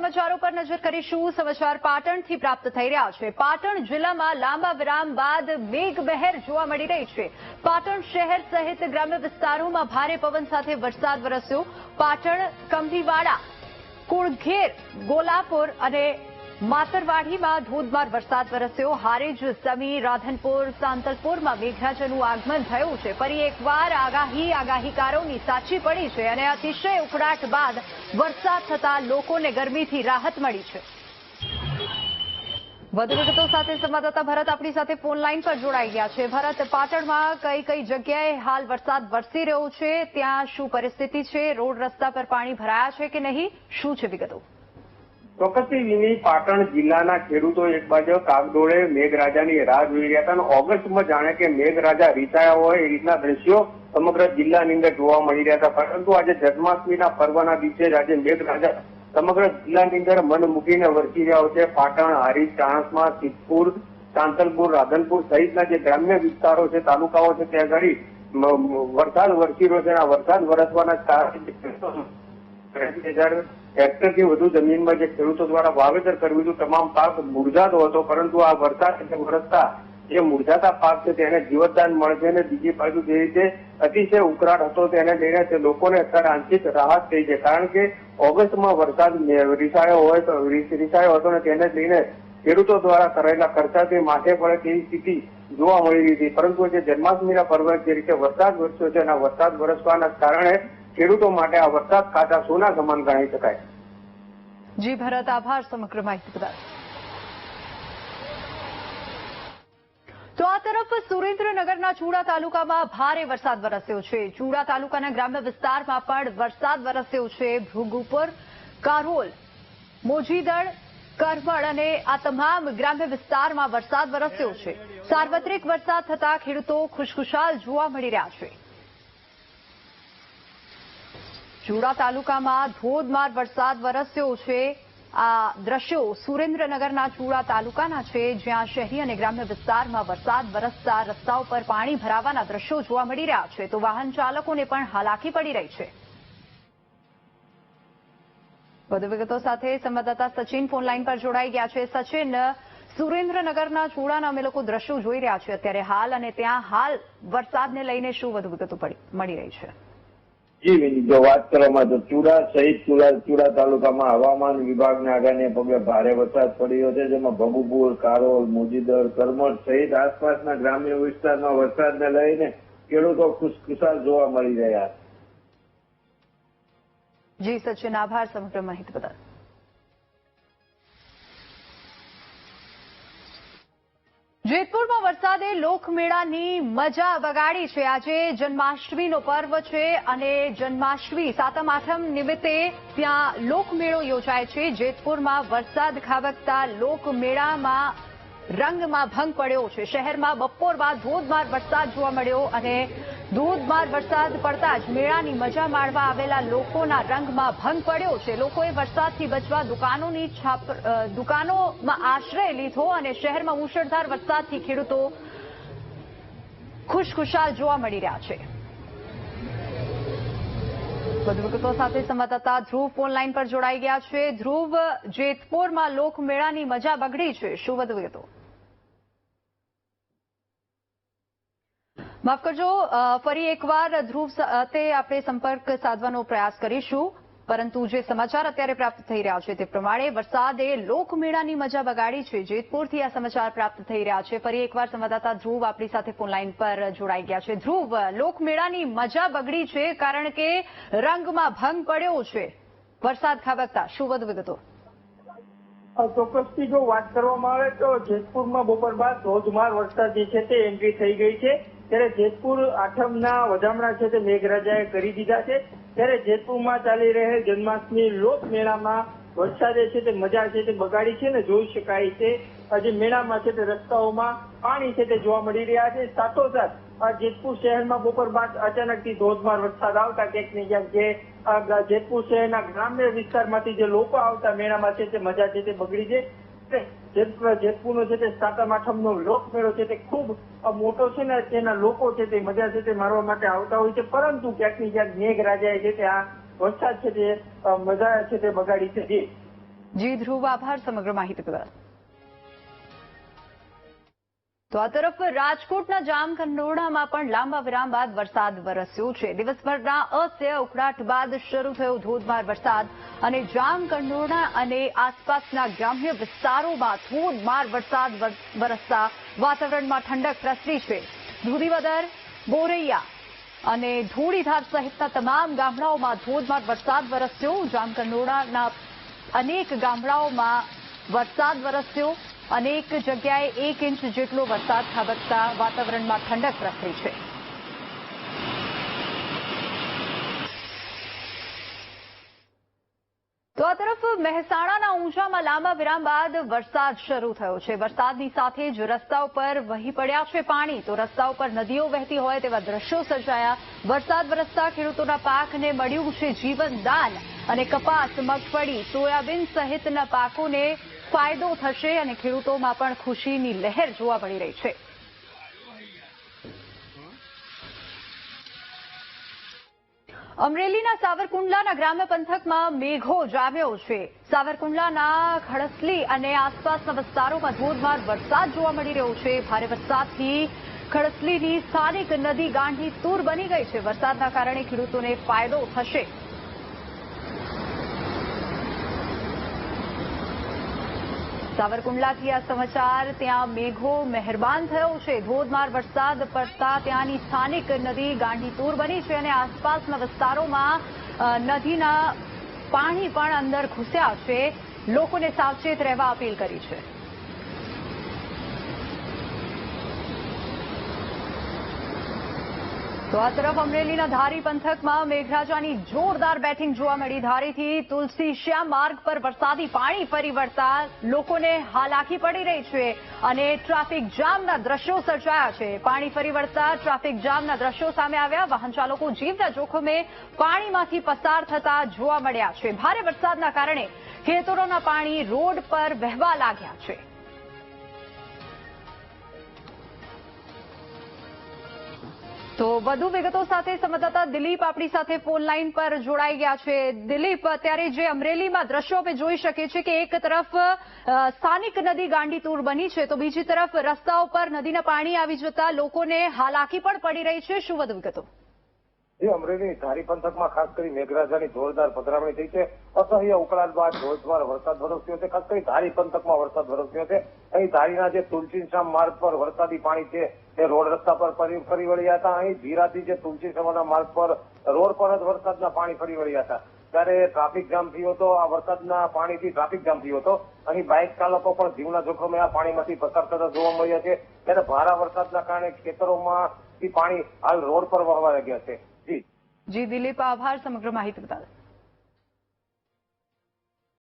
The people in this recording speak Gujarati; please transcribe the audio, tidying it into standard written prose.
સમાચારો પર નજર કરીશું। સમાચાર પાટણથી પ્રાપ્ત થઈ રહ્યા છે। પાટણ જિલ્લામાં લાંબા વિરામ બાદ મેઘમહેર જોવા મળી રહી છે। પાટણ શહેર સહિત ગ્રામ્ય વિસ્તારોમાં ભારે પવન સાથે વરસાદ વરસ્યો। પાટણ, કંભીવાડા, કુળઘેર, ગોલાપુર અને માતરવાડીમાં ધોધમાર વરસાદ વરસ્યો। હારીજ, સમી, રાધનપુર, સાંતલપુરમાં મેઘરાજાનું આગમન થયું છે। ફરી એકવાર આગાહીકારોની સાચી પડી છે અને અતિશય ઉકળાટ બાદ વરસાદ થતા લોકોને ગરમીથી રાહત મળી છે। વધુ વિગતો સાથે સંવાદદાતા ભરત આપણી સાથે ફોન લાઈન પર જોડાઈ ગયા છે। ભરત, પાટણમાં કઈ જગ્યાએ હાલ વરસાદ વરસી રહ્યો છે, ત્યાં શું પરિસ્થિતિ છે? રોડ રસ્તા પર પાણી ભરાયા છે કે નહીં? શું છે વિગતો? ચોક્કસથી વિની, પાટણ જિલ્લાના ખેડૂતો એક બાજુ કાગડોળે મેઘરાજાની રાહ જોઈ રહ્યા હતા અને ઓગસ્ટમાં જાણે કે મેઘરાજા રીસાયા હોય એ રીતના દ્રશ્યો સમગ્ર જિલ્લાની અંદર જોવા મળી રહ્યા હતા। પરંતુ આજે જન્માષ્ટમીના પર્વના દિવસે જ આજે મેઘરાજા સમગ્ર જિલ્લાની અંદર મન મૂકીને વરસી રહ્યા છે। પાટણ, હારીજ, ચાણસ્મા, સિદ્ધપુર, સાંતલપુર, રાધનપુર સહિતના જે ગ્રામ્ય વિસ્તારો છે, તાલુકાઓ છે, ત્યાં આગળ વરસાદ વરસી રહ્યો છે। આ વરસાદ વરસવાના કારણે હેક્ટરથી વધુ જમીનમાં જે ખેડૂતો દ્વારા વાવેતર કર્યું હતું તમામ પાક મુરઝાતો હતો, પરંતુ આ વરસાદ વરસતા જે મુરઝાતા પાક છે તેને જીવતદાન મળશે અને બીજી બાજુ જે રીતે અતિશય ઉકળાટ હતો તેને લઈને તે લોકોને અત્યારે આંશિક રાહત થઈ છે। કારણ કે ઓગસ્ટમાં વરસાદ રીસાયો હતો અને તેને લઈને ખેડૂતો દ્વારા કરેલા ખર્ચાથી માથે પડે તેવી સ્થિતિ જોવા મળી રહી હતી। પરંતુ જે જન્માષ્ટમીના પર્વ જે રીતે વરસાદ વરસ્યો છે અને વરસાદ વરસવાના કારણે ખેડૂતો માટે આ વરસાદ ખાતા સોના સમાન ગણી શકાય। જી ભરત, આભાર સમગ્ર માહિતી બદલ। તો આ તરફ સુરેન્દ્રનગરના ચુડા તાલુકામાં ભારે વરસાદ વરસ્યો છે। ચુડા તાલુકાના ગ્રામ્ય વિસ્તારમાં પણ વરસાદ વરસ્યો છે। ભૃગુપુર, કારોલ, મોજીદળ, કરમળ અને આ તમામ ગ્રામ્ય વિસ્તારમાં વરસાદ વરસ્યો છે। સાર્વત્રિક વરસાદ થતા ખેડૂતો ખુશખુશાલ જોવા મળી રહ્યા છે। ચુડા તાલુકામાં ધોધમાર વરસાદ વરસ્યો છે। આ દ્રશ્યો સુરેન્દ્રનગરના ચુડા તાલુકાના છે, જ્યાં શહેરી અને ગ્રામ્ય વિસ્તારમાં વરસાદ વરસતા રસ્તાઓ પર પાણી ભરાવાના દ્રશ્યો જોવા મળી રહ્યા છે, તો વાહન ચાલકોને પણ હાલાકી પડી રહી છે। વધુ વિગતો સાથે સંવાદદાતા સચિન ફોન લાઈન પર જોડાઈ ગયા છે। સચિન, સુરેન્દ્રનગરના ચુડાના અમે લોકો દ્રશ્યો જોઈ રહ્યા છે અત્યારે હાલ, અને ત્યાં હાલ વરસાદને લઈને શું વધુ વિગતો મળી રહી છે? જી, જો વાત કરવામાં તો ચુડા સહિત ચુડા તાલુકામાં હવામાન વિભાગના આગાહીને પગલે ભારે વરસાદ પડ્યો છે, જેમાં ભગુપુર, કારોલ, મોજીદર, કરમળ સહિત આસપાસના ગ્રામ્ય વિસ્તારમાં વરસાદને લઈને ખેડૂતો ખુશખુશાલ જોવા મળી રહ્યા છે। જી સચિન, આભાર સમગ્ર માહિતી બદલ। જેતપુરમાં વરસાદે લોકમેળાની મજા બગાડી છે। આજે જન્માષ્ટમીનો પર્વ છે અને જન્માષ્ટમી સાતમ આઠમ નિમિત્તે ત્યાં લોકમેળો યોજાય છે। જેતપુરમાં વરસાદ ખાબકતા લોકમેળામાં રંગમાં ભંગ પડ્યો છે। શહેરમાં બપોર બાદ ધોધમાર વરસાદ જોવા મળ્યો અને ધોધમાર વરસાદ પડતા જ મેળાની મજા માણવા આવેલા લોકોના રંગમાં ભંગ પડ્યો છે। લોકોએ વરસાદથી બચવા દુકાનોમાં આશ્રય લીધો અને શહેરમાં મુશળધાર વરસાદથી ખેડૂતો ખુશખુશાલ જોવા મળી રહ્યા છે। વધુ વિગતો સાથે સંવાદદાતા ધ્રુવ ફોન લાઈન પર જોડાઈ ગયા છે। ધ્રુવ, જેતપુરમાં લોકમેળાની મજા બગડી છે, શું વધુ વિગતો? માફ કરજો, ફરી એકવાર ધ્રુવ સાથે આપણે સંપર્ક સાધવાનો પ્રયાસ કરીશું, પરંતુ જે સમાચાર અત્યારે પ્રાપ્ત થઈ રહ્યા છે તે પ્રમાણે વરસાદે લોકમેળાની મજા બગાડી છે। જેતપુરથી આ સમાચાર પ્રાપ્ત થઈ રહ્યા છે। ફરી એકવાર સંવાદદાતા ધ્રુવ આપણી સાથે ફોન લાઈન પર જોડાઈ ગયા છે। ધ્રુવ, લોકમેળાની મજા બગડી છે કારણ કે રંગમાં ભંગ પડ્યો છે વરસાદ ખાબકતા, શું વધુ વિગતો? ચોક્કસથી જો વાત કરવામાં આવે તો જેતપુરમાં બપોર બાદ ધોધમાર વરસાદ જે છે તે એન્ટ્રી થઈ ગઈ છે। ત્યારે જેતપુર આઠમના વધામણા છે તે મેઘરાજાએ કરી દીધા છે। ત્યારે જેતપુરમાં ચાલી રહેલ જન્માષ્ટમી લોકમેળામાં વરસાદે છે તે મજા છે તે બગાડી છે ને જોઈ શકાય છે જે મેળામાં છે તે રસ્તાઓમાં પાણી છે તે જોવા મળી રહ્યા છે। સાથોસાથ જેતપુર શહેરમાં બપોર બાદ અચાનકથી ધોધમાર વરસાદ આવતા ક્યાંક ને ક્યાંક જે જેતપુર શહેરના ગ્રામ્ય વિસ્તારમાંથી જે લોકો આવતા મેળામાં છે તે મજા છે તે બગડી છે। જેતપુરનો છે તે સાતમ આઠમનો લોકમેળો છે તે ખૂબ મોટો છે ને તેના લોકો છે તે મજા છે તે મારવા માટે આવતા હોય છે, પરંતુ ક્યાંક ને ક્યાંક મેઘરાજાએ છે તે આ વરસાદ છે તે મજા છે તે બગાડી છે। જી ધ્રુવ, આભાર સમગ્ર માહિતી બદલ. તો આ તરફ રાજકોટના જામકંડોરણામાં પણ લાંબા વિરામ બાદ વરસાદ વરસ્યો છે. દિવસભરના અસહ્ય ઉકળાટ બાદ શરૂ થયો ધોધમાર વરસાદ અને જામકંડોરણા અને આસપાસના ગ્રામ્ય વિસ્તારોમાં ધોધમાર વરસાદ વરસતા વાતાવરણમાં ઠંડક પ્રસરી છે. ધુધીવદર, બોરૈયા અને ધોળીધાર સહિતના તમામ ગામડાઓમાં ધોધમાર વરસાદ વરસ્યો. જામકંડોરણાના અનેક ગામડાઓમાં વરસાદ વરસ્યો. અનેક જગ્યાએ 1 ઇંચ જેટલો વરસાદ ખાબકતા વાતાવરણમાં ઠંડક પ્રસરી છે. તો આ તરફ મહેસાણાના ઊંઝામાં લાંબા વિરામ બાદ વરસાદ શરૂ થયો છે. વરસાદની સાથે જ રસ્તાઓ પર વહી પડ્યા છે પાણી. તો રસ્તાઓ પર નદીઓ વહેતી હોય તેવા દ્રશ્યો સર્જાયા. વરસાદ વરસતા ખેડૂતોના પાકને મળ્યું છે જીવનદાન અને કપાસ, મગફળી, સોયાબીન સહિતના પાકોને ફાયદો થશે અને ખેડૂતોમાં પણ ખુશીની લહેર જોવા મળી રહી છે. અમરેલીના સાવરકુંડલાના ગ્રામ્ય પંથકમાં મેઘો જામ્યો છે. સાવરકુંડલાના ખડસલી અને આસપાસના વિસ્તારોમાં ધોધમાર વરસાદ જોવા મળી રહ્યો છે. ભારે વરસાદથી ખડસલીની સ્થાનિક નદી ગાંઠી તૂર બની ગઈ છે. વરસાદના કારણે ખેડૂતોને ફાયદો થશે. સાવરકુંડલાથી આ સમાચાર. ત્યાં મેઘો મહેરબાન થયો છે. ધોધમાર વરસાદ પડતા ત્યાંની સ્થાનિક નદી ગાંડીતુર બની છે અને આસપાસના વિસ્તારોમાં નદીના પાણી પણ અંદર ઘૂસ્યા છે. લોકોને સાવચેત રહેવા અપીલ કરી છે. તો આ તરફ અમરેલીના ધારી પંથકમાં મેઘરાજાની જોરદાર બેટિંગ જોવા મળી. ધારીથી તુલસીશ્યામ માર્ગ પર વરસાદી પાણી ફરી વળતા લોકોને હાલાકી પડી રહી છે અને ટ્રાફિક જામના દ્રશ્યો સર્જાયા છે. પાણી ફરી વળતા ટ્રાફિક જામના દ્રશ્યો સામે આવ્યા. વાહન ચાલકો જીવના જોખમે પાણીમાંથી પસાર થતા જોવા મળ્યા છે. ભારે વરસાદના કારણે ખેતરોના પાણી રોડ પર વહેવા લાગ્યા છે. તો વધુ વિગતો સાથે સંવાદદાતા દિલીપ આપણી સાથે ફોન લાઈન પર જોડાઈ ગયા છે. દિલીપ, અત્યારે જે અમરેલીમાં દ્રશ્યો આપણે જોઈ શકીએ છીએ કે એક તરફ સ્થાનિક નદી ગાંડીતુર બની છે તો બીજી તરફ રસ્તાઓ પર નદીના પાણી આવી જતા લોકોને હાલાકી પણ પડી રહી છે. શું વધુ વિગતો? અમરેલી ધારી પંથકમાં ખાસ કરી મેઘરાજાની જોરદાર પધરામણી થઈ છે. અસહ્ય ઉકળાટ બાદ ધોધમાર વરસાદ વરસ્યો છે. ખાસ કરી ધારી પંથકમાં વરસાદ વરસ્યો છે. અહીં ધારીના જે તુલસીશ્યામ માર્ગ પર વરસાદી પાણી છે તે રોડ રસ્તા પર ફરી વળ્યા હતા. અહીં ધીરાથી જે તુલસીશ્યામના માર્ગ પર રોડ પર જ વરસાદના પાણી ફરી વળ્યા હતા. ત્યારે ટ્રાફિક જામ થયો હતો. આ વરસાદના પાણીથી ટ્રાફિક જામ થયો હતો. અહીં બાઇક ચાલકો પણ જીવના જોખમે આ પાણીમાંથી પસાર થતા જોવા મળ્યા છે. ત્યારે ભારે વરસાદના કારણે ખેતરોમાંથી પાણી હાલ રોડ પર વહવા લાગ્યા છે. જી દિલીપ, આભાર સમગ્ર માહિતી બદલ.